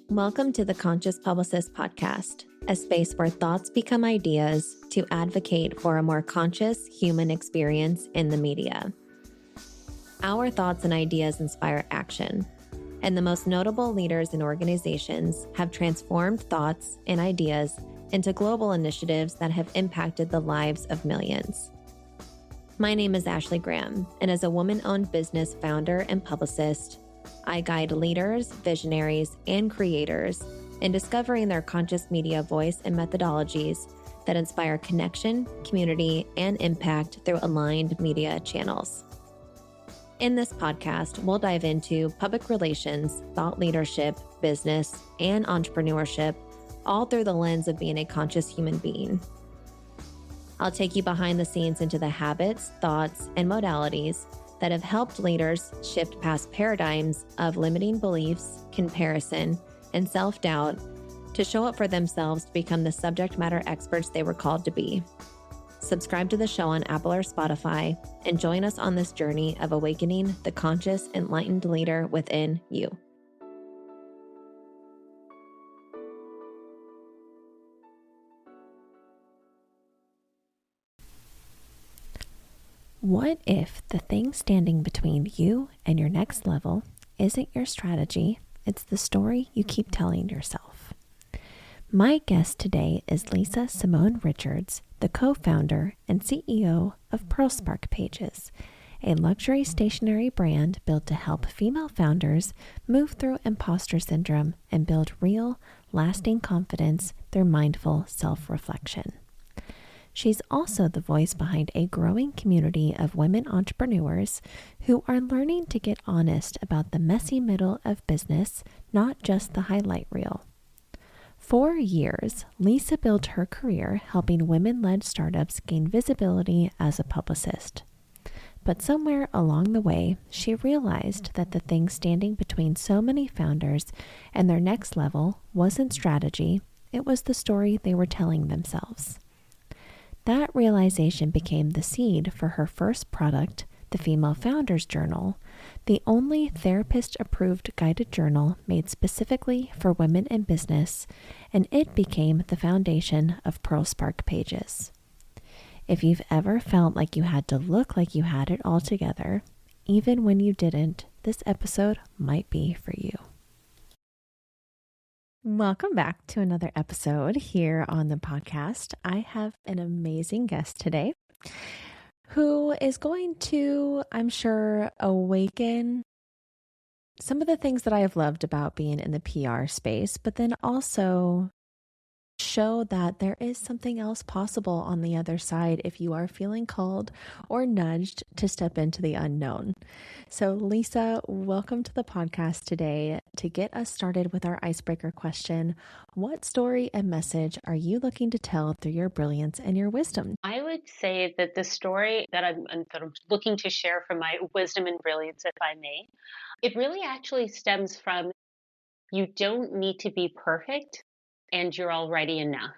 Welcome to the Conscious Publicist podcast, a space where thoughts become ideas to advocate for a more conscious human experience in the media. Our thoughts and ideas inspire action, and the most notable leaders and organizations have transformed thoughts and ideas into global initiatives that have impacted the lives of millions. My name is Ashley Graham, and as a woman-owned business founder and publicist, I guide leaders, visionaries, and creators in discovering their conscious media voice and methodologies that inspire connection, community, and impact through aligned media channels. In this podcast, we'll dive into public relations, thought leadership, business, and entrepreneurship, all through the lens of being a conscious human being. I'll take you behind the scenes into the habits, thoughts, and modalities that have helped leaders shift past paradigms of limiting beliefs, comparison, and self-doubt to show up for themselves to become the subject matter experts they were called to be. Subscribe to the show on Apple or Spotify and join us on this journey of awakening the conscious, enlightened leader within you. What if the thing standing between you and your next level isn't your strategy, it's the story you keep telling yourself? My guest today is Lisa Simone Richards, the co-founder and CEO of Pearlspark Pages, a luxury stationery brand built to help female founders move through imposter syndrome and build real, lasting confidence through mindful self-reflection. She's also the voice behind a growing community of women entrepreneurs who are learning to get honest about the messy middle of business, not just the highlight reel. For years, Lisa built her career helping women-led startups gain visibility as a publicist. But somewhere along the way, she realized that the thing standing between so many founders and their next level wasn't strategy, it was the story they were telling themselves. That realization became the seed for her first product, the Female Founders Journal, the only therapist-approved guided journal made specifically for women in business, and it became the foundation of Pearlspark Pages. If you've ever felt like you had to look like you had it all together, even when you didn't, this episode might be for you. Welcome back to another episode here on the podcast. I have an amazing guest today who is going to, I'm sure, awaken some of the things that I have loved about being in the PR space, but then also show that there is something else possible on the other side if you are feeling called or nudged to step into the unknown. So Lisa, welcome to the podcast today. To get us started with our icebreaker question, what story and message are you looking to tell through your brilliance and your wisdom? I would say that the story that I'm looking to share from my wisdom and brilliance, if I may, it really actually stems from you don't need to be perfect and you're already enough.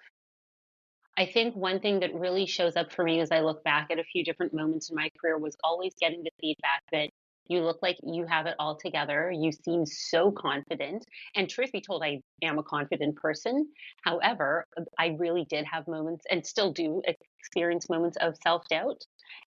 I think one thing that really shows up for me as I look back at a few different moments in my career was always getting the feedback that you look like you have it all together. You seem so confident. And truth be told, I am a confident person. However, I really did have moments and still do experience moments of self-doubt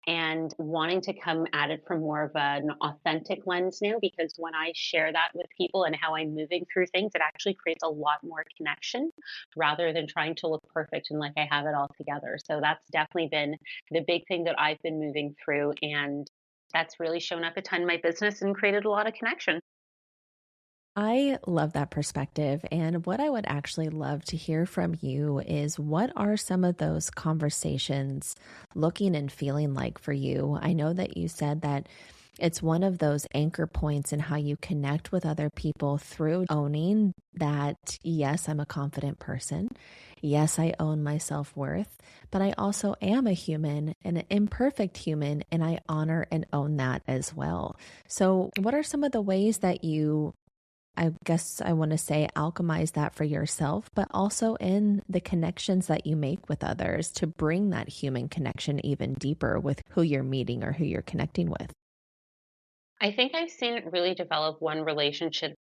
and wanting to come at it from more of an authentic lens now, because when I share that with people and how I'm moving through things, it actually creates a lot more connection rather than trying to look perfect and like I have it all together. So that's definitely been the big thing that I've been moving through. And that's really shown up a ton in my business and created a lot of connection. I love that perspective. And what I would actually love to hear from you is what are some of those conversations looking and feeling like for you? I know that you said that it's one of those anchor points in how you connect with other people through owning that, yes, I'm a confident person. Yes, I own my self-worth, but I also am a human and an imperfect human, and I honor and own that as well. So what are some of the ways that you, I guess I want to say, alchemize that for yourself, but also in the connections that you make with others to bring that human connection even deeper with who you're meeting or who you're connecting with? I think I've seen it really develop one relationship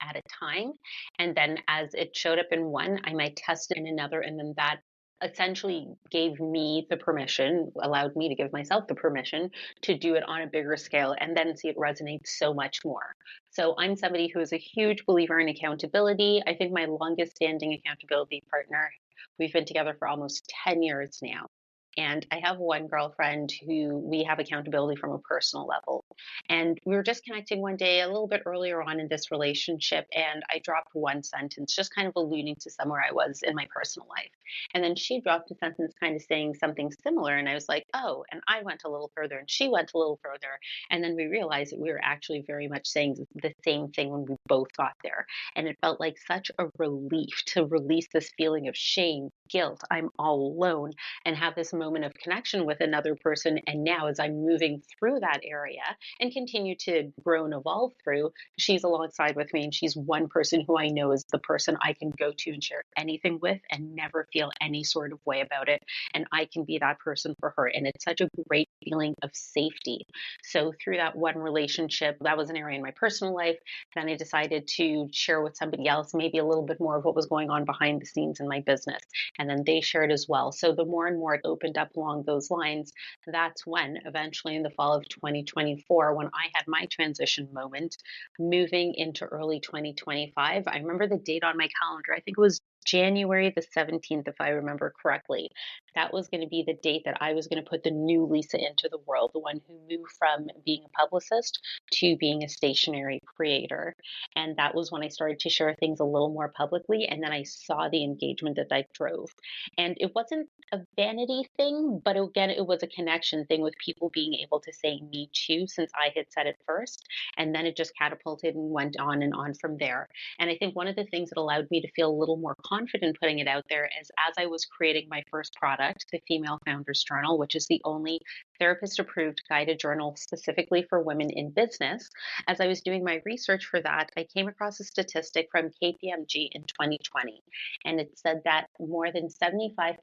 at a time. And then as it showed up in one, I might test it in another. And then that essentially gave me the permission, allowed me to give myself the permission to do it on a bigger scale and then see it resonate so much more. So I'm somebody who is a huge believer in accountability. I think my longest standing accountability partner, we've been together for almost 10 years now. And I have one girlfriend who we have accountability from a personal level. And we were just connecting one day a little bit earlier on in this relationship, and I dropped one sentence, just kind of alluding to somewhere I was in my personal life. And then she dropped a sentence kind of saying something similar. And I was like, oh, and I went a little further, and she went a little further. And then we realized that we were actually very much saying the same thing when we both got there. And it felt like such a relief to release this feeling of shame, guilt, I'm all alone, and have this moment of connection with another person. And now, as I'm moving through that area and continue to grow and evolve through, she's alongside with me. And she's one person who I know is the person I can go to and share anything with and never feel any sort of way about it. And I can be that person for her. And it's such a great feeling of safety. So, through that one relationship, that was an area in my personal life. Then I decided to share with somebody else, maybe a little bit more of what was going on behind the scenes in my business. And then they shared as well. So the more and more it opened up along those lines, that's when eventually in the fall of 2024, when I had my transition moment, moving into early 2025, I remember the date on my calendar. I think it was January the 17th, if I remember correctly. That was going to be the date that I was going to put the new Lisa into the world, the one who moved from being a publicist to being a stationery creator. And that was when I started to share things a little more publicly. And then I saw the engagement that that drove. And it wasn't a vanity thing, but again, it was a connection thing with people being able to say me too, since I had said it first. And then it just catapulted and went on and on from there. And I think one of the things that allowed me to feel a little more confident putting it out there is as I was creating my first product, the Female Founders Journal, which is the only therapist approved guided journal specifically for women in business. As I was doing my research for that, I came across a statistic from KPMG in 2020. And it said that more than 75%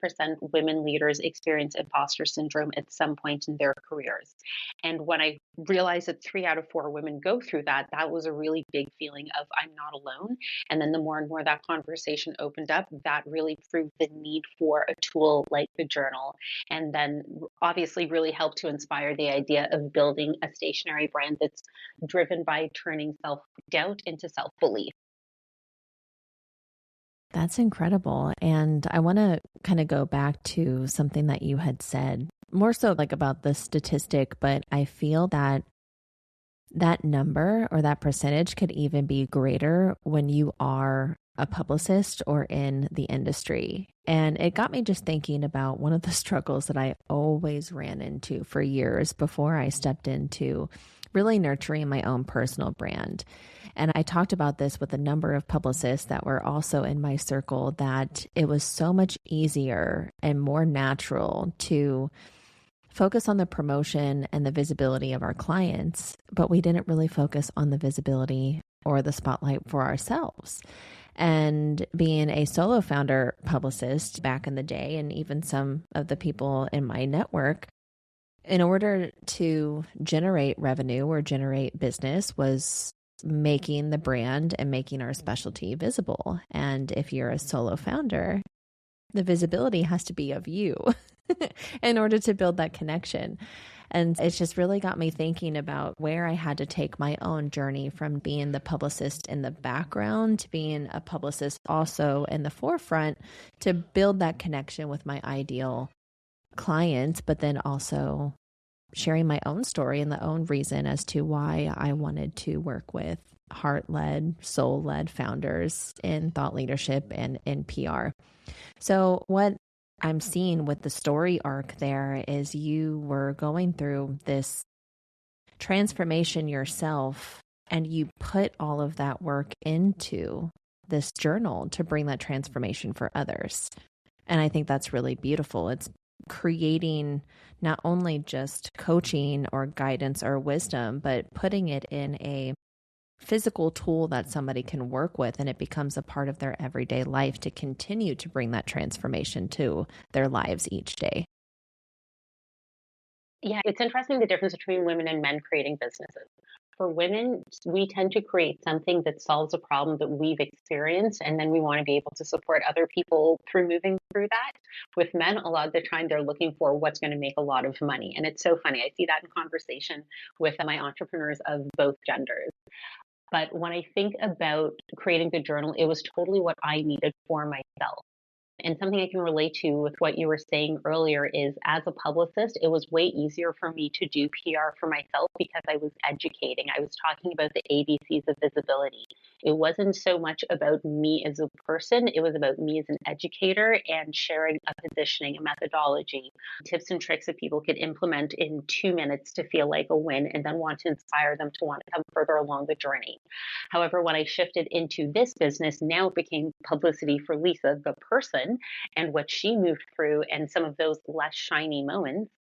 women leaders experience imposter syndrome at some point in their careers. And when I realized that 3 out of 4 women go through that, that was a really big feeling of I'm not alone. And then the more and more that conversation opened up, that really proved the need for a tool like the journal. And then obviously really helped to inspire the idea of building a stationery brand that's driven by turning self-doubt into self-belief. That's incredible. And I want to kind of go back to something that you had said, more so like about the statistic, but I feel that that number or that percentage could even be greater when you are a publicist or in the industry. And it got me just thinking about one of the struggles that I always ran into for years before I stepped into really nurturing my own personal brand. And I talked about this with a number of publicists that were also in my circle, that it was so much easier and more natural to focus on the promotion and the visibility of our clients, but we didn't really focus on the visibility or the spotlight for ourselves. And being a solo founder publicist back in the day, and even some of the people in my network, in order to generate revenue or generate business was making the brand and making our specialty visible. And if you're a solo founder, the visibility has to be of you in order to build that connection. And it's just really got me thinking about where I had to take my own journey from being the publicist in the background to being a publicist also in the forefront to build that connection with my ideal clients, but then also sharing my own story and the own reason as to why I wanted to work with heart-led, soul-led founders in thought leadership and in PR. So what I'm seeing with the story arc there is you were going through this transformation yourself, and you put all of that work into this journal to bring that transformation for others. And I think that's really beautiful. It's creating not only just coaching or guidance or wisdom, but putting it in a physical tool that somebody can work with, and it becomes a part of their everyday life to continue to bring that transformation to their lives each day. Yeah, it's interesting the difference between women and men creating businesses. For women, we tend to create something that solves a problem that we've experienced, and then we want to be able to support other people through moving through that. With men, a lot of the time, they're looking for what's going to make a lot of money. And it's so funny. I see that in conversation with my entrepreneurs of both genders. But when I think about creating the journal, it was totally what I needed for myself. And something I can relate to with what you were saying earlier is as a publicist, it was way easier for me to do PR for myself because I was educating. I was talking about the ABCs of visibility. It wasn't so much about me as a person, it was about me as an educator and sharing a positioning, a methodology, tips and tricks that people could implement in 2 minutes to feel like a win and then want to inspire them to want to come further along the journey. However, when I shifted into this business, now it became publicity for Lisa, the person, and what she moved through and some of those less shiny moments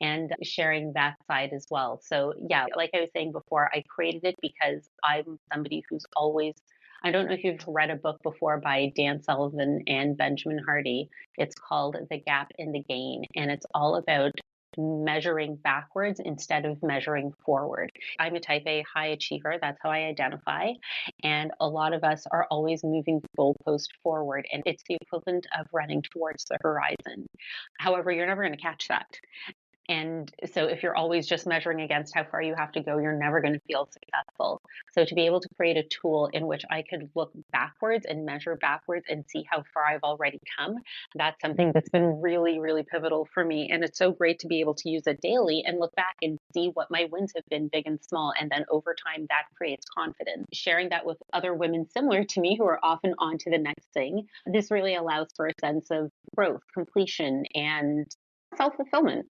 and sharing that side as well. So, yeah, like I was saying before, I created it because I'm somebody who's always I don't know if you've read a book before by Dan Sullivan and Benjamin Hardy. It's called The Gap in the Gain, and it's all about measuring backwards instead of measuring forward. I'm a type A high achiever. That's how I identify. And a lot of us are always moving the goalpost forward, and it's the equivalent of running towards the horizon. However, you're never going to catch that. And so if you're always just measuring against how far you have to go, you're never going to feel successful. So to be able to create a tool in which I could look backwards and measure backwards and see how far I've already come, that's something that's been really, really pivotal for me. And it's so great to be able to use it daily and look back and see what my wins have been, big and small. And then over time, that creates confidence. Sharing that with other women similar to me who are often on to the next thing, this really allows for a sense of growth, completion, and self-fulfillment.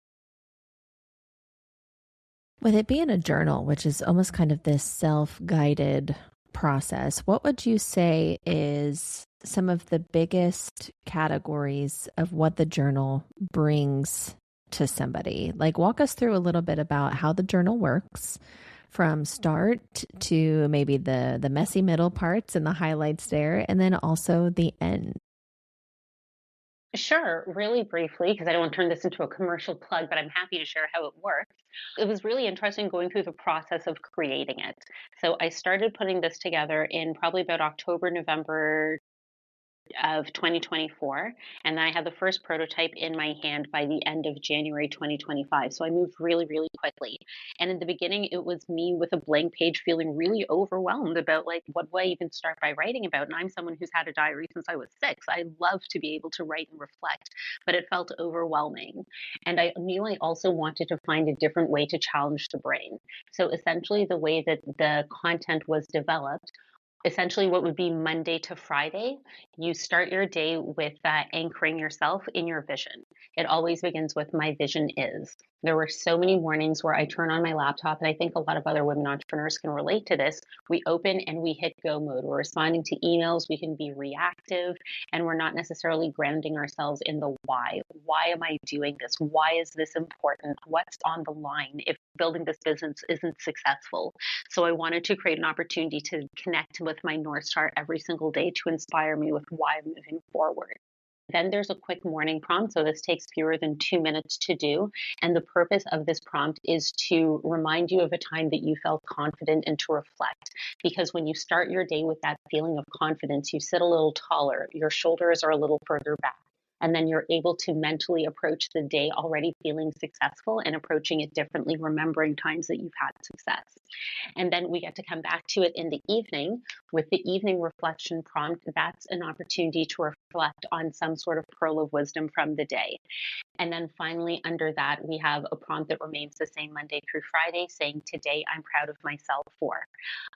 With it being a journal, which is almost kind of this self-guided process, what would you say is some of the biggest categories of what the journal brings to somebody? Like, walk us through a little bit about how the journal works from start to maybe the messy middle parts and the highlights there, and then also the end. Sure, really briefly, because I don't want to turn this into a commercial plug, but I'm happy to share how it works. It was really interesting going through the process of creating it. So I started putting this together in probably about October, November of 2024. And then I had the first prototype in my hand by the end of January 2025. So I moved really, really quickly. And in the beginning, it was me with a blank page feeling really overwhelmed about like, what do I even start by writing about? And I'm someone who's had a diary since I was 6. I love to be able to write and reflect, but it felt overwhelming. And I knew I also wanted to find a different way to challenge the brain. So essentially, the way that the content was developed essentially what would be Monday to Friday, you start your day with anchoring yourself in your vision. It always begins with my vision is. There were so many mornings where I turn on my laptop, and I think a lot of other women entrepreneurs can relate to this. We open and we hit go mode. We're responding to emails, we can be reactive, and we're not necessarily grounding ourselves in the why. Why am I doing this? Why is this important? What's on the line if building this business isn't successful? So I wanted to create an opportunity to connect with my North Star every single day to inspire me with why I'm moving forward. Then there's a quick morning prompt. So this takes fewer than 2 minutes to do. And the purpose of this prompt is to remind you of a time that you felt confident and to reflect. Because when you start your day with that feeling of confidence, you sit a little taller, your shoulders are a little further back. And then you're able to mentally approach the day already feeling successful and approaching it differently, remembering times that you've had success. And then we get to come back to it in the evening with the evening reflection prompt. That's an opportunity to reflect on some sort of pearl of wisdom from the day. And then finally, under that, we have a prompt that remains the same Monday through Friday, saying, Today I'm proud of myself for.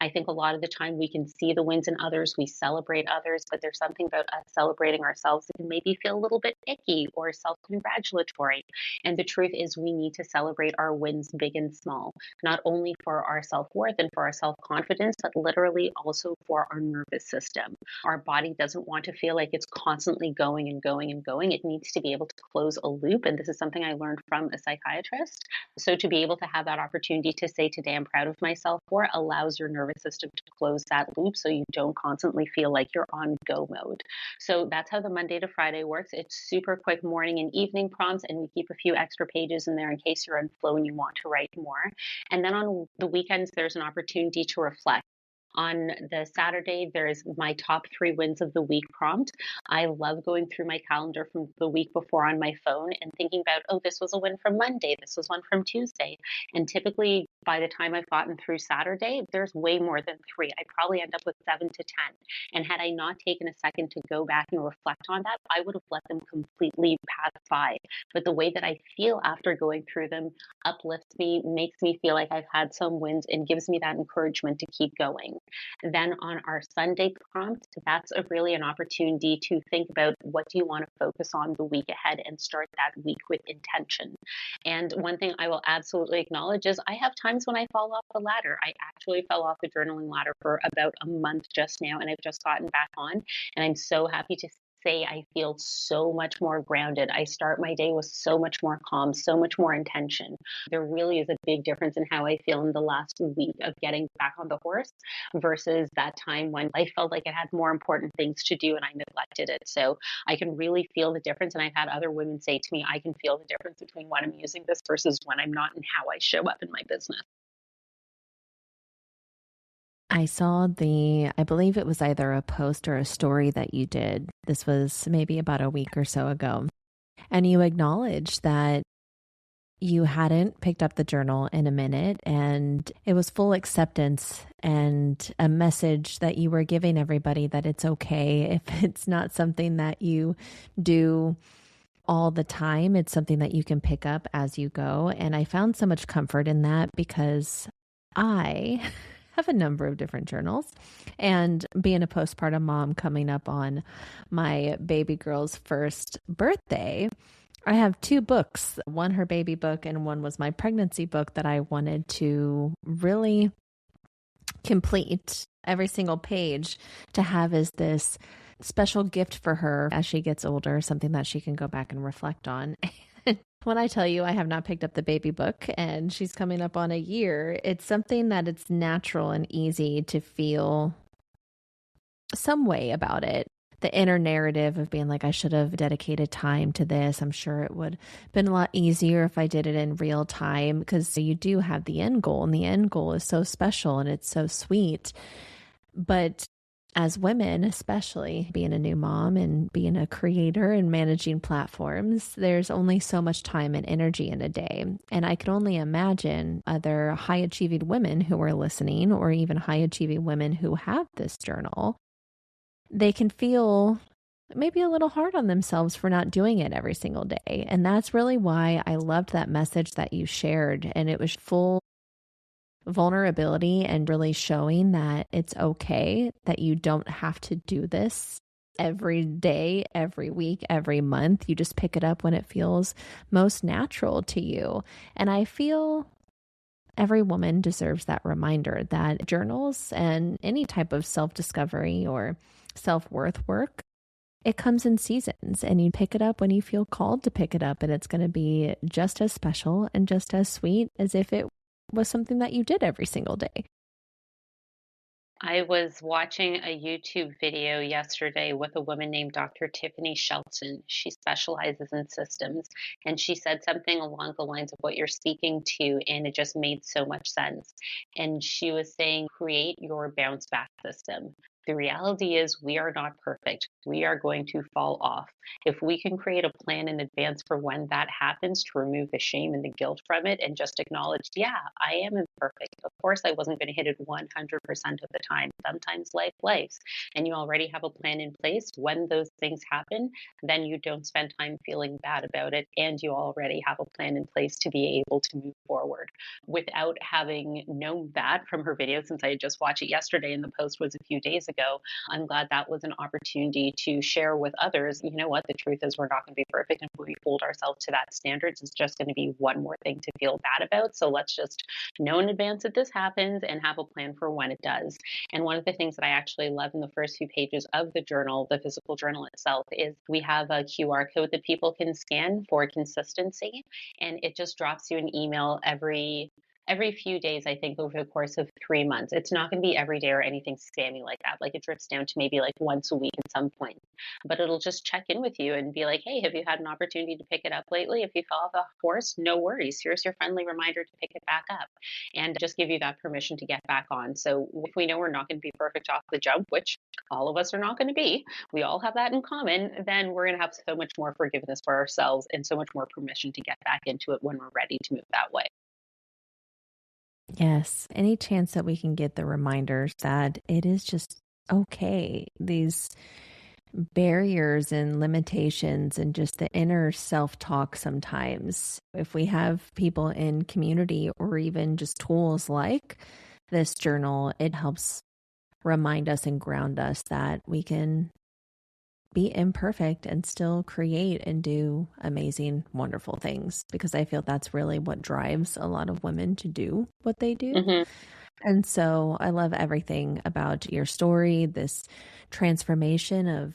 I think a lot of the time we can see the wins in others, we celebrate others, but there's something about us celebrating ourselves that can maybe feel a little bit icky or self congratulatory. And the truth is, we need to celebrate our wins, big and small, not only for our self worth and for our self confidence, but literally also for our nervous system. Our body doesn't want to feel like it's constantly going and going and going. It needs to be able to close a loop. And this is something I learned from a psychiatrist. So to be able to have that opportunity to say, Today I'm proud of myself for, allows your nervous system to close that loop so you don't constantly feel like you're on go mode. So that's how the Monday to Friday works. It's super quick morning and evening prompts, and we keep a few extra pages in there in case you're on flow and you want to write more. And then on the weekends, there's an opportunity to reflect. On the Saturday, there's my top 3 wins of the week prompt. I love going through my calendar from the week before on my phone and thinking about, oh, this was a win from Monday, this was one from Tuesday. And typically, by the time I've gotten through Saturday, there's way more than 3. I probably end up with 7 to 10. And had I not taken a second to go back and reflect on that, I would have let them completely pass by. But the way that I feel after going through them uplifts me, makes me feel like I've had some wins, and gives me that encouragement to keep going. Then on our Sunday prompt, that's really an opportunity to think about what do you want to focus on the week ahead and start that week with intention. And one thing I will absolutely acknowledge is I have times when I fall off the ladder. I actually fell off the journaling ladder for about a month just now, and I've just gotten back on. And I'm so happy to say I feel so much more grounded. I start my day with so much more calm, so much more intention. There really is a big difference in how I feel in the last week of getting back on the horse versus that time when I felt like it had more important things to do and I neglected it. So I can really feel the difference. And I've had other women say to me, I can feel the difference between when I'm using this versus when I'm not, and how I show up in my business. I saw I believe it was either a post or a story that you did. This was maybe about a week or so ago. And you acknowledged that you hadn't picked up the journal in a minute, and it was full acceptance and a message that you were giving everybody that it's okay if it's not something that you do all the time. It's something that you can pick up as you go. And I found so much comfort in that because I have a number of different journals, and being a postpartum mom coming up on my baby girl's first birthday, I have 2 books, one her baby book and one was my pregnancy book that I wanted to really complete every single page to have as this special gift for her as she gets older, something that she can go back and reflect on. When I tell you I have not picked up the baby book and she's coming up on a year, it's something that it's natural and easy to feel some way about it. The inner narrative of being like, I should have dedicated time to this. I'm sure it would have been a lot easier if I did it in real time, because you do have the end goal, and the end goal is so special and it's so sweet. But as women, especially being a new mom and being a creator and managing platforms, there's only so much time and energy in a day. And I can only imagine other high achieving women who are listening, or even high achieving women who have this journal. They can feel maybe a little hard on themselves for not doing it every single day. And that's really why I loved that message that you shared. And it was full vulnerability and really showing that it's okay, that you don't have to do this every day, every week, every month. You just pick it up when it feels most natural to you. And I feel every woman deserves that reminder that journals and any type of self-discovery or self-worth work, it comes in seasons, and you pick it up when you feel called to pick it up, and it's going to be just as special and just as sweet as if it was something that you did every single day. I was watching a YouTube video yesterday with a woman named Dr. Tiffany Shelton. She specializes in systems, and she said something along the lines of what you're speaking to, and it just made so much sense. And she was saying, create your bounce back system. The reality is we are not perfect. We are going to fall off. If we can create a plan in advance for when that happens to remove the shame and the guilt from it and just acknowledge, yeah, I am imperfect. Of course, I wasn't going to hit it 100% of the time. Sometimes life lives, and you already have a plan in place. When those things happen, then you don't spend time feeling bad about it, and you already have a plan in place to be able to move forward. Without having known that from her video, since I had just watched it yesterday and the post was a few days ago, I'm glad that was an opportunity to share with others. You know what? The truth is, we're not going to be perfect. And if we hold ourselves to that standards, it's just going to be one more thing to feel bad about. So let's just know in advance that this happens and have a plan for when it does. And one of the things that I actually love in the first few pages of the journal, the physical journal itself, is we have a QR code that people can scan for consistency. And it just drops you an email every every few days, I think over the course of 3 months. It's not going to be every day or anything spammy like that. Like it drifts down to maybe like once a week at some point, but it'll just check in with you and be like, hey, have you had an opportunity to pick it up lately? If you fell off the horse, no worries. Here's your friendly reminder to pick it back up and just give you that permission to get back on. So if we know we're not going to be perfect off the jump, which all of us are not going to be, we all have that in common, then we're going to have so much more forgiveness for ourselves and so much more permission to get back into it when we're ready to move that way. Yes, any chance that we can get the reminders that it is just okay. These barriers and limitations and just the inner self-talk sometimes. If we have people in community or even just tools like this journal, it helps remind us and ground us that we can be imperfect and still create and do amazing, wonderful things, because I feel that's really what drives a lot of women to do what they do. Mm-hmm. And so I love everything about your story, this transformation of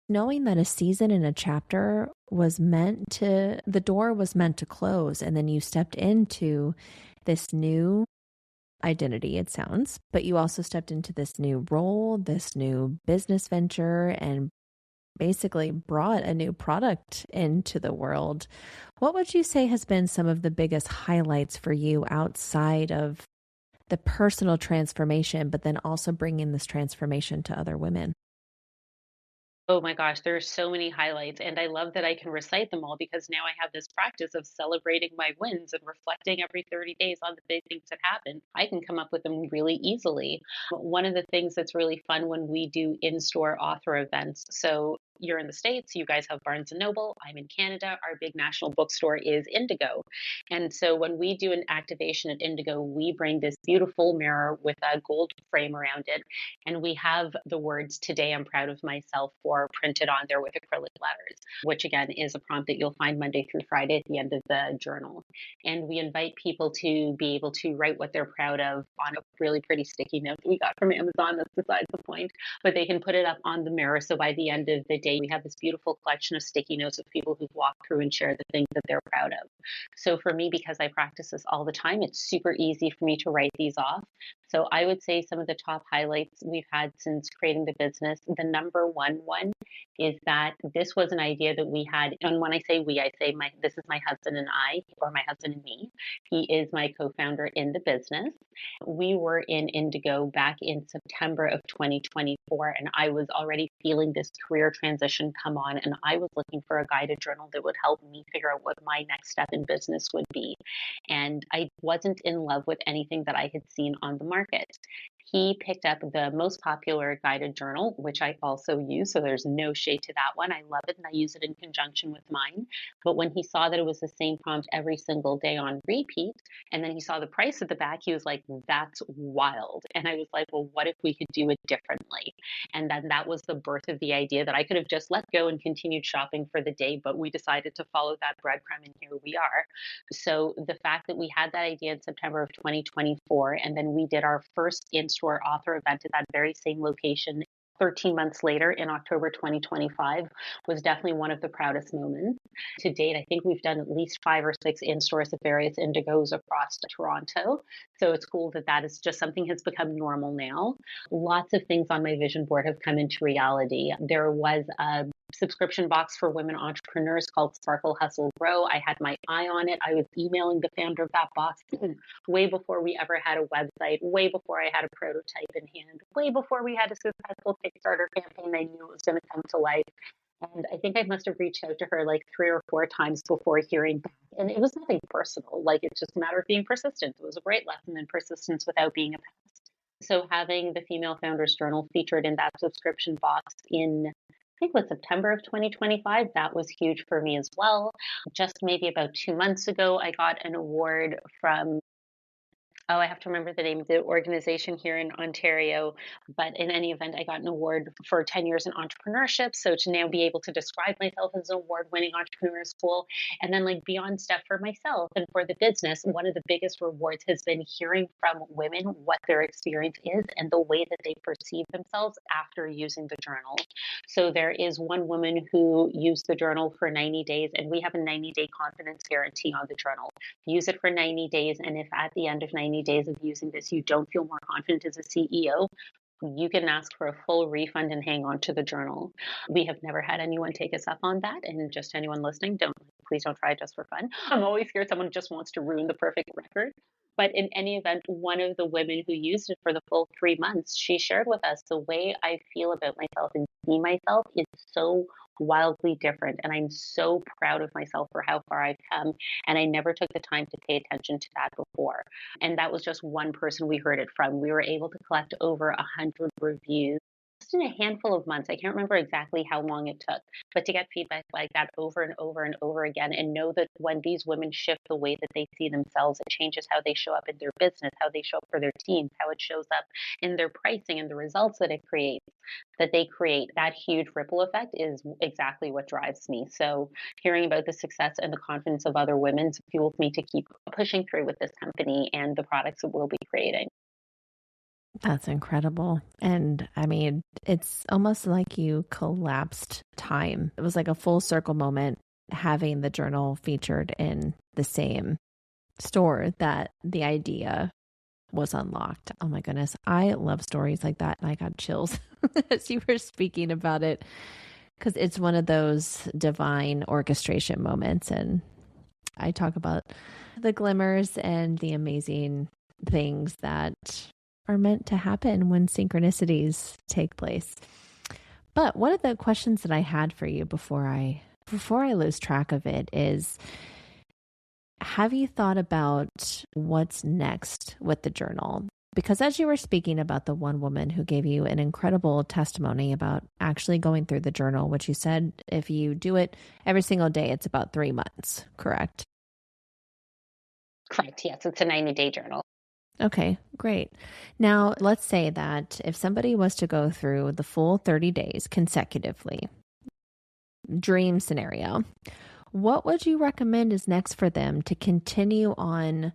knowing that a season and a chapter was meant to, the door was meant to close. And then you stepped into this new identity, it sounds, but you also stepped into this new role, this new business venture, and basically brought a new product into the world. What would you say has been some of the biggest highlights for you outside of the personal transformation, but then also bringing this transformation to other women? Oh my gosh, there are so many highlights, and I love that I can recite them all because now I have this practice of celebrating my wins and reflecting every 30 days on the big things that happened. I can come up with them really easily. One of the things that's really fun when we do in-store author events. So you're in the States, you guys have Barnes and Noble, I'm in Canada, our big national bookstore is Indigo. And so when we do an activation at Indigo, we bring this beautiful mirror with a gold frame around it, and we have the words, "Today I'm proud of myself," for printed on there with acrylic letters, which again is a prompt that you'll find Monday through Friday at the end of the journal. And we invite people to be able to write what they're proud of on a really pretty sticky note that we got from Amazon. That's besides the point. But they can put it up on the mirror. So by the end of the day, we have this beautiful collection of sticky notes of people who've walked through and shared the things that they're proud of. So for me, because I practice this all the time, it's super easy for me to write these off. So I would say some of the top highlights we've had since creating the business, the number one is that this was an idea that we had. And when I say we, I say this is my husband and I, or my husband and me. He is my co-founder in the business. We were in Indigo back in September of 2024, and I was already feeling this career transition come on, and I was looking for a guided journal that would help me figure out what my next step in business would be. And I wasn't in love with anything that I had seen on the market. He picked up the most popular guided journal, which I also use. So there's no shade to that one. I love it and I use it in conjunction with mine. But when he saw that it was the same prompt every single day on repeat, and then he saw the price at the back, he was like, that's wild. And I was like, well, what if we could do it differently? And then that was the birth of the idea that I could have just let go and continued shopping for the day, but we decided to follow that breadcrumb, and here we are. So the fact that we had that idea in September of 2024, and then we did our first in-store author event at that very same location 13 months later in October 2025 was definitely one of the proudest moments. To date, I think we've done at least 5 or 6 in-stores of various Indigos across Toronto. So it's cool that that is just something has become normal now. Lots of things on my vision board have come into reality. There was a subscription box for women entrepreneurs called Sparkle Hustle Grow. I had my eye on it. I was emailing the founder of that box way before we ever had a website, way before I had a prototype in hand, way before we had a successful Kickstarter campaign. I knew it was going to come to life. And I think I must have reached out to her like 3 or 4 times before hearing back. And it was nothing personal. Like, it's just a matter of being persistent. It was a great lesson in persistence without being a pest. So having the Female Founders Journal featured in that subscription box in, I think it was September of 2025, that was huge for me as well. Just maybe about 2 months ago, I got an award from Oh, I have to remember the name of the organization here in Ontario. But in any event, I got an award for 10 years in entrepreneurship. So to now be able to describe myself as an award-winning entrepreneur is cool. And then like beyond stuff for myself and for the business, one of the biggest rewards has been hearing from women what their experience is and the way that they perceive themselves after using the journal. So there is one woman who used the journal for 90 days, and we have a 90-day confidence guarantee on the journal. Use it for 90 days. And if at the end of 90 days of using this, you don't feel more confident as a CEO, you can ask for a full refund and hang on to the journal. We have never had anyone take us up on that. And just anyone listening, please don't try it just for fun. I'm always scared someone just wants to ruin the perfect record. But in any event, one of the women who used it for the full 3 months, she shared with us the way I feel about myself and see myself is so wildly different. And I'm so proud of myself for how far I've come. And I never took the time to pay attention to that before. And that was just one person we heard it from. We were able to collect over 100 reviews just in a handful of months. I can't remember exactly how long it took, but to get feedback like that over and over and over again, and know that when these women shift the way that they see themselves, it changes how they show up in their business, how they show up for their teams, how it shows up in their pricing and the results that it creates, that they create. That huge ripple effect is exactly what drives me. So hearing about the success and the confidence of other women fuels me to keep pushing through with this company and the products that we'll be creating. That's incredible. And I mean, it's almost like you collapsed time. It was like a full circle moment having the journal featured in the same store that the idea was unlocked. Oh my goodness. I love stories like that. And I got chills as you were speaking about it, because it's one of those divine orchestration moments. And I talk about the glimmers and the amazing things that are meant to happen when synchronicities take place. But one of the questions that I had for you before I lose track of it is, have you thought about what's next with the journal? Because as you were speaking about the one woman who gave you an incredible testimony about actually going through the journal, which you said if you do it every single day, it's about 3 months, correct? Correct. Yes, it's a 90-day journal. Okay, great. Now, let's say that if somebody was to go through the full 30 days consecutively, dream scenario, what would you recommend is next for them to continue on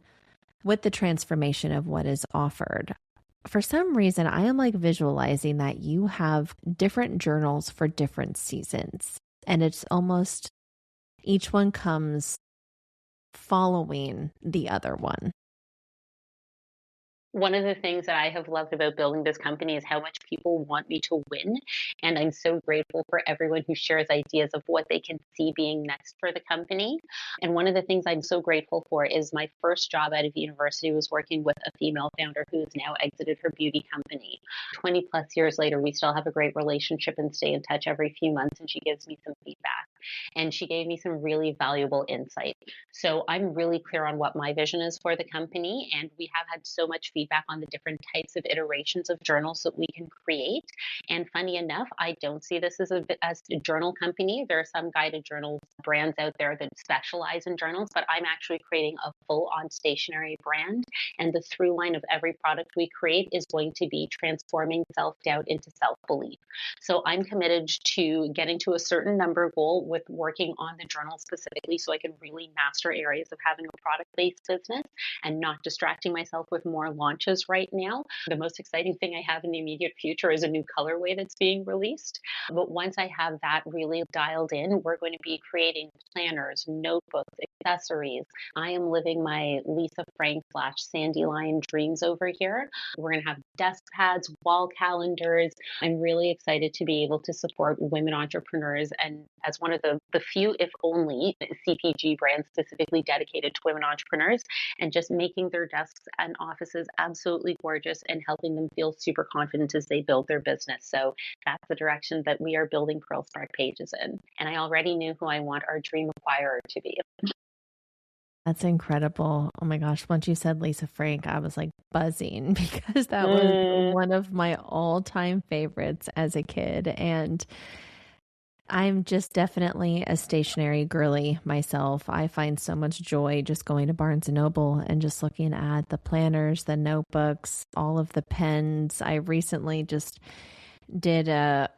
with the transformation of what is offered? For some reason, I am like visualizing that you have different journals for different seasons, and it's almost each one comes following the other one. One of the things that I have loved about building this company is how much people want me to win. And I'm so grateful for everyone who shares ideas of what they can see being next for the company. And one of the things I'm so grateful for is my first job out of university was working with a female founder who has now exited her beauty company. 20 plus years later, we still have a great relationship and stay in touch every few months. And she gives me some feedback. And she gave me some really valuable insight. So I'm really clear on what my vision is for the company. And we have had so much feedback on the different types of iterations of journals that we can create. And funny enough, I don't see this as a journal company. There are some guided journal brands out there that specialize in journals, but I'm actually creating a full-on stationery brand. And the through line of every product we create is going to be transforming self-doubt into self-belief. So I'm committed to getting to a certain number goal with working on the journal specifically so I can really master areas of having a product-based business and not distracting myself with more launches right now. The most exciting thing I have in the immediate future is a new colorway that's being released. But once I have that really dialed in, we're going to be creating planners, notebooks, accessories. I am living my Lisa Frank / Sandy Lion dreams over here. We're going to have desk pads, wall calendars. I'm really excited to be able to support women entrepreneurs, and as one of the few, if only, CPG brands specifically dedicated to women entrepreneurs, and just making their desks and offices absolutely gorgeous and helping them feel super confident as they build their business. So that's the direction that we are building Pearl Spark Pages in. And I already knew who I want our dream acquirer to be. That's incredible. Oh my gosh. Once you said Lisa Frank, I was like buzzing because that was one of my all-time favorites as a kid. And I'm just definitely a stationery girly myself. I find so much joy just going to Barnes and Noble and just looking at the planners, the notebooks, all of the pens. I recently just did a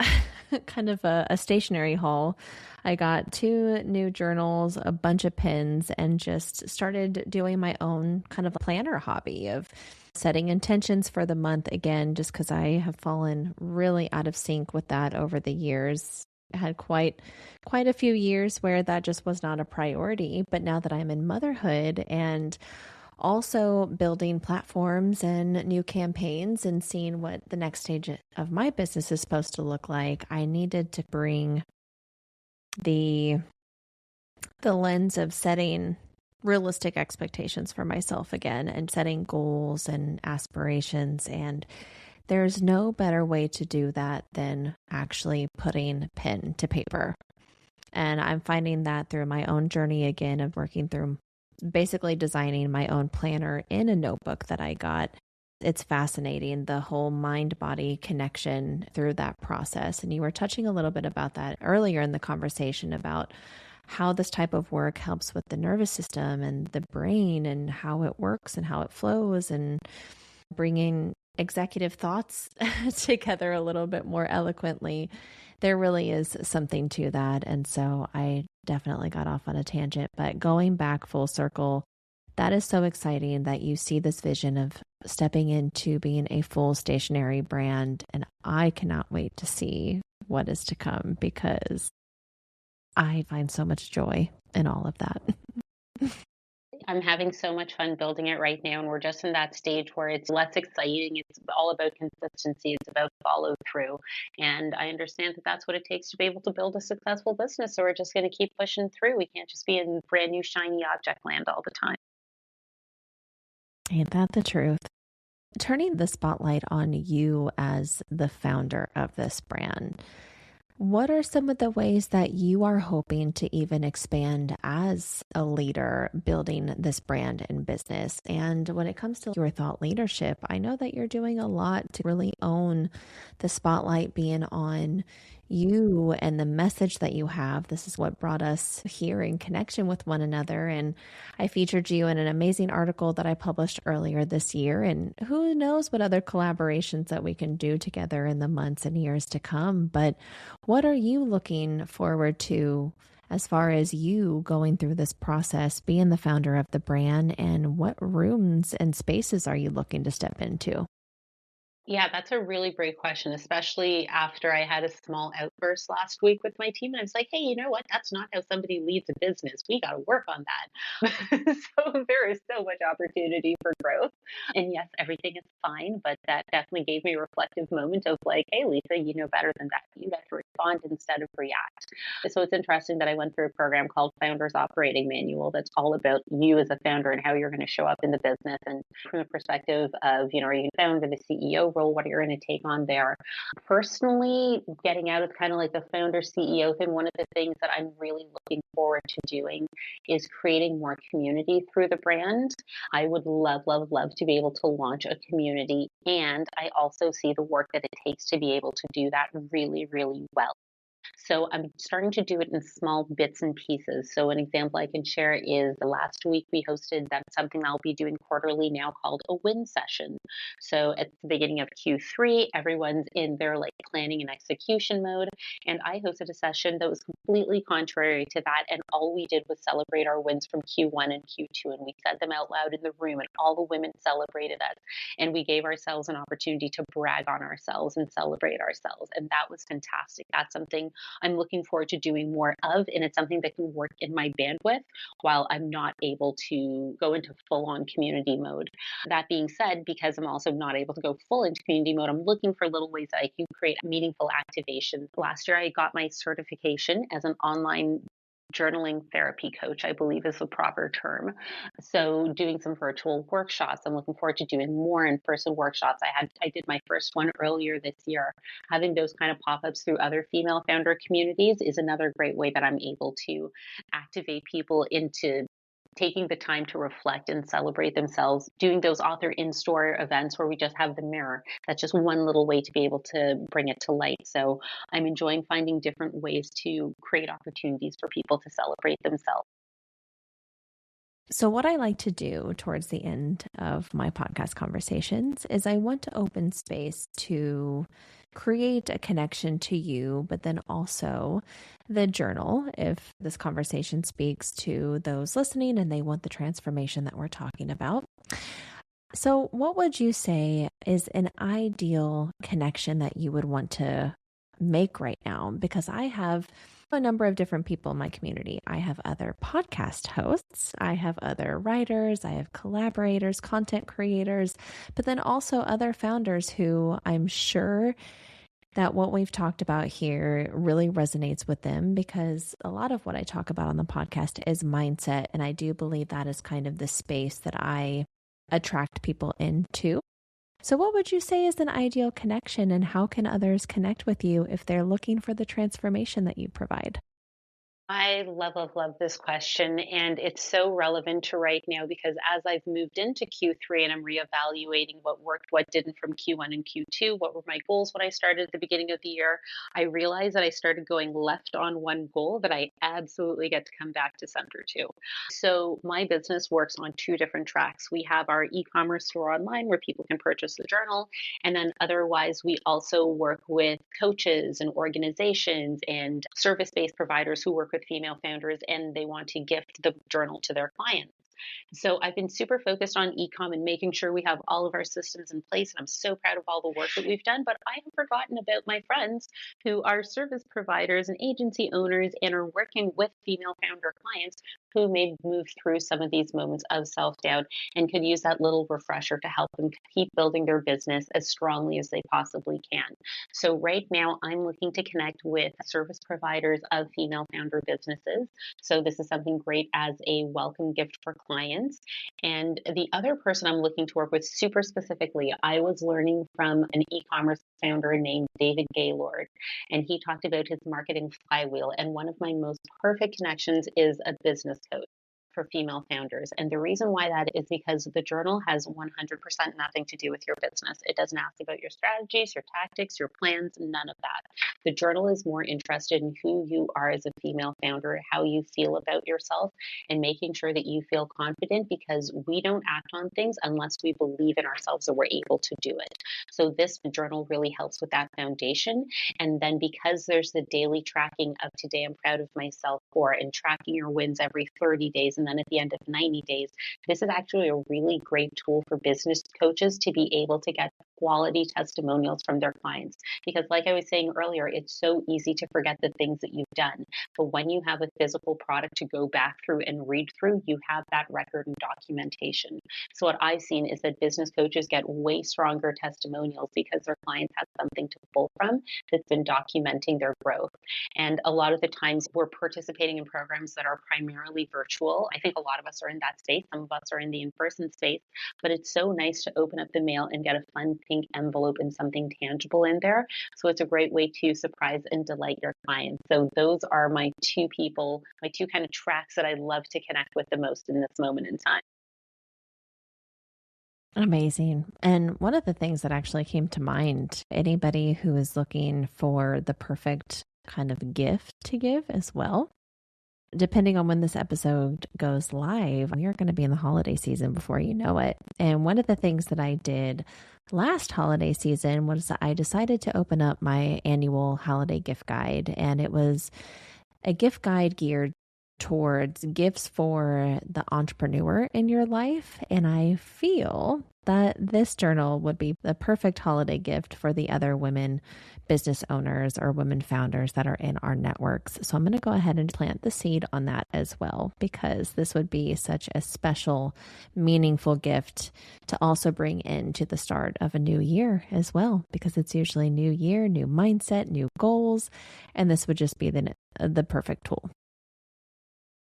kind of a stationery haul. I got 2 new journals, a bunch of pens, and just started doing my own kind of planner hobby of setting intentions for the month again, just because I have fallen really out of sync with that over the years. I had quite a few years where that just was not a priority, but now that I'm in motherhood and also building platforms and new campaigns and seeing what the next stage of my business is supposed to look like, I needed to bring the lens of setting realistic expectations for myself again and setting goals and aspirations. And there's no better way to do that than actually putting pen to paper. And I'm finding that through my own journey again of working through basically designing my own planner in a notebook that I got. It's fascinating, the whole mind-body connection through that process. And you were touching a little bit about that earlier in the conversation about how this type of work helps with the nervous system and the brain and how it works and how it flows, and bringing executive thoughts together a little bit more eloquently. There really is something to that. And so I definitely got off on a tangent, but going back full circle, that is so exciting that you see this vision of stepping into being a full stationery brand. And I cannot wait to see what is to come because I find so much joy in all of that. I'm having so much fun building it right now, and we're just in that stage where it's less exciting. It's all about consistency. It's about follow through. And I understand that that's what it takes to be able to build a successful business. So we're just going to keep pushing through. We can't just be in brand new shiny object land all the time. Ain't that the truth? Turning the spotlight on you as the founder of this brand, what are some of the ways that you are hoping to even expand as a leader building this brand and business? And when it comes to your thought leadership, I know that you're doing a lot to really own the spotlight being on you and the message that you have. This is what brought us here in connection with one another. And I featured you in an amazing article that I published earlier this year. And who knows what other collaborations that we can do together in the months and years to come. But what are you looking forward to as far as you going through this process, being the founder of the brand, and what rooms and spaces are you looking to step into? Yeah, that's a really great question, especially after I had a small outburst last week with my team. And I was like, hey, you know what? That's not how somebody leads a business. We got to work on that. So there is so much opportunity for growth. And yes, everything is fine, but that definitely gave me a reflective moment of like, hey, Lisa, you know better than that. You got to respond instead of react. So it's interesting that I went through a program called Founders Operating Manual that's all about you as a founder and how you're going to show up in the business. And from the perspective of, are you founder, the CEO role, what you're going to take on there. Personally, getting out of kind of like the founder CEO thing, one of the things that I'm really looking forward to doing is creating more community through the brand. I would love, love, love to be able to launch a community. And I also see the work that it takes to be able to do that really, really well. So I'm starting to do it in small bits and pieces. So an example I can share is the last week we hosted that's something I'll be doing quarterly now called a win session. So at the beginning of Q3, everyone's in their like planning and execution mode. And I hosted a session that was completely contrary to that. And all we did was celebrate our wins from Q1 and Q2. And we said them out loud in the room, and all the women celebrated us. And we gave ourselves an opportunity to brag on ourselves and celebrate ourselves. And that was fantastic. That's something I'm looking forward to doing more of, and it's something that can work in my bandwidth while I'm not able to go into full on community mode. That being said, because I'm also not able to go full into community mode, I'm looking for little ways that I can create meaningful activation. Last year, I got my certification as an online journaling therapy coach, I believe is the proper term. So doing some virtual workshops. I'm looking forward to doing more in-person workshops. I did my first one earlier this year. Having those kind of pop-ups through other female founder communities is another great way that I'm able to activate people into taking the time to reflect and celebrate themselves, doing those author in-store events where we just have the mirror. That's just one little way to be able to bring it to light. So I'm enjoying finding different ways to create opportunities for people to celebrate themselves. So, what I like to do towards the end of my podcast conversations is I want to open space to create a connection to you, but then also the journal. If this conversation speaks to those listening and they want the transformation that we're talking about. So, what would you say is an ideal connection that you would want to make right now? Because I have a number of different people in my community. I have other podcast hosts, I have other writers, I have collaborators, content creators, but then also other founders who I'm sure that what we've talked about here really resonates with them, because a lot of what I talk about on the podcast is mindset. And I do believe that is kind of the space that I attract people into. So what would you say is an ideal connection, and how can others connect with you if they're looking for the transformation that you provide? I love this question. And it's so relevant to right now because as I've moved into Q3 and I'm reevaluating what worked, what didn't from Q1 and Q2, what were my goals when I started at the beginning of the year, I realized that I started going left on one goal that I absolutely get to come back to center to. So my business works on two different tracks. We have our e-commerce store online where people can purchase the journal. And then otherwise, we also work with coaches and organizations and service-based providers who work with female founders and they want to gift the journal to their clients. So I've been super focused on ecom and making sure we have all of our systems in place. And I'm so proud of all the work that we've done. But I have forgotten about my friends who are service providers and agency owners and are working with female founder clients who may move through some of these moments of self-doubt and could use that little refresher to help them keep building their business as strongly as they possibly can. So right now, I'm looking to connect with service providers of female founder businesses. So this is something great as a welcome gift for clients. And the other person I'm looking to work with super specifically, I was learning from an e-commerce founder named David Gaylord, and he talked about his marketing flywheel. And one of my most perfect connections is a business coach for female founders. And the reason why that is because the journal has 100% nothing to do with your business. It doesn't ask about your strategies, your tactics, your plans, none of that. The journal is more interested in who you are as a female founder, how you feel about yourself, and making sure that you feel confident, because we don't act on things unless we believe in ourselves that we're able to do it. So this journal really helps with that foundation. And then because there's the daily tracking of today I'm proud of myself for, and tracking your wins every 30 days, and then at the end of 90 days, this is actually a really great tool for business coaches to be able to get quality testimonials from their clients. Because like I was saying earlier, it's so easy to forget the things that you've done. But when you have a physical product to go back through and read through, you have that record and documentation. So what I've seen is that business coaches get way stronger testimonials because their clients have something to pull from that's been documenting their growth. And a lot of the times we're participating in programs that are primarily virtual. I think a lot of us are in that space. Some of us are in the in-person space, but it's so nice to open up the mail and get a fun pink envelope and something tangible in there. So it's a great way to surprise and delight your clients. So those are my two people, my two kind of tracks that I love to connect with the most in this moment in time. Amazing. And one of the things that actually came to mind, anybody who is looking for the perfect kind of gift to give as well, depending on when this episode goes live, we are going to be in the holiday season before you know it. And one of the things that I did last holiday season was I decided to open up my annual holiday gift guide. And it was a gift guide geared towards gifts for the entrepreneur in your life. And I feel that this journal would be the perfect holiday gift for the other women business owners or women founders that are in our networks. So I'm going to go ahead and plant the seed on that as well, because this would be such a special, meaningful gift to also bring into the start of a new year as well, because it's usually new year, new mindset, new goals, and this would just be the perfect tool.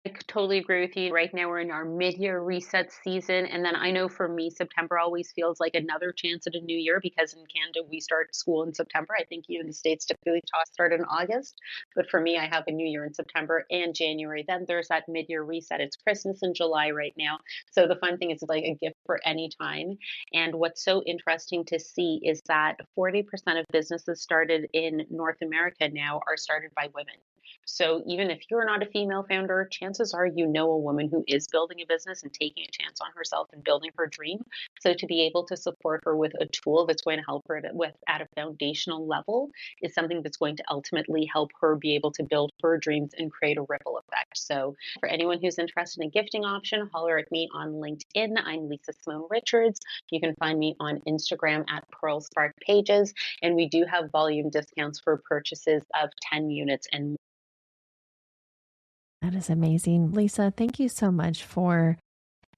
I totally agree with you. Right now, we're in our mid-year reset season. And then I know for me, September always feels like another chance at a new year because in Canada, we start school in September. I think you in the States typically start in August. But for me, I have a new year in September and January. Then there's that mid-year reset. It's Christmas in July right now. So the fun thing is it's like a gift for any time. And what's so interesting to see is that 40% of businesses started in North America now are started by women. So even if you're not a female founder, chances are you know a woman who is building a business and taking a chance on herself and building her dream. So to be able to support her with a tool that's going to help her at a foundational level is something that's going to ultimately help her be able to build her dreams and create a ripple effect. So for anyone who's interested in a gifting option, holler at me on LinkedIn. I'm Lisa Simone Richards. You can find me on Instagram at Pearl Spark Pages, and we do have volume discounts for purchases of 10 units and That is amazing. Lisa, thank you so much for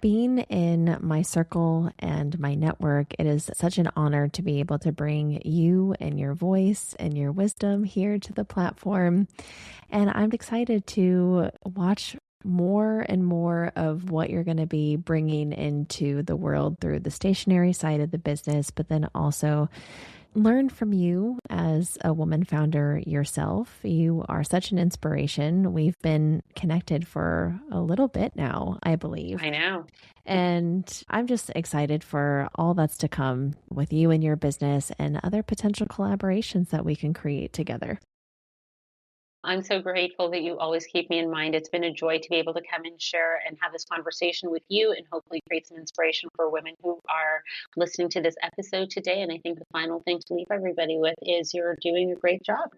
being in my circle and my network. It is such an honor to be able to bring you and your voice and your wisdom here to the platform. And I'm excited to watch more and more of what you're going to be bringing into the world through the stationery side of the business, but then also learn from you as a woman founder yourself. You are such an inspiration. We've been connected for a little bit now, I believe. I know. And I'm just excited for all that's to come with you and your business and other potential collaborations that we can create together. I'm so grateful that you always keep me in mind. It's been a joy to be able to come and share and have this conversation with you and hopefully create some inspiration for women who are listening to this episode today. And I think the final thing to leave everybody with is you're doing a great job.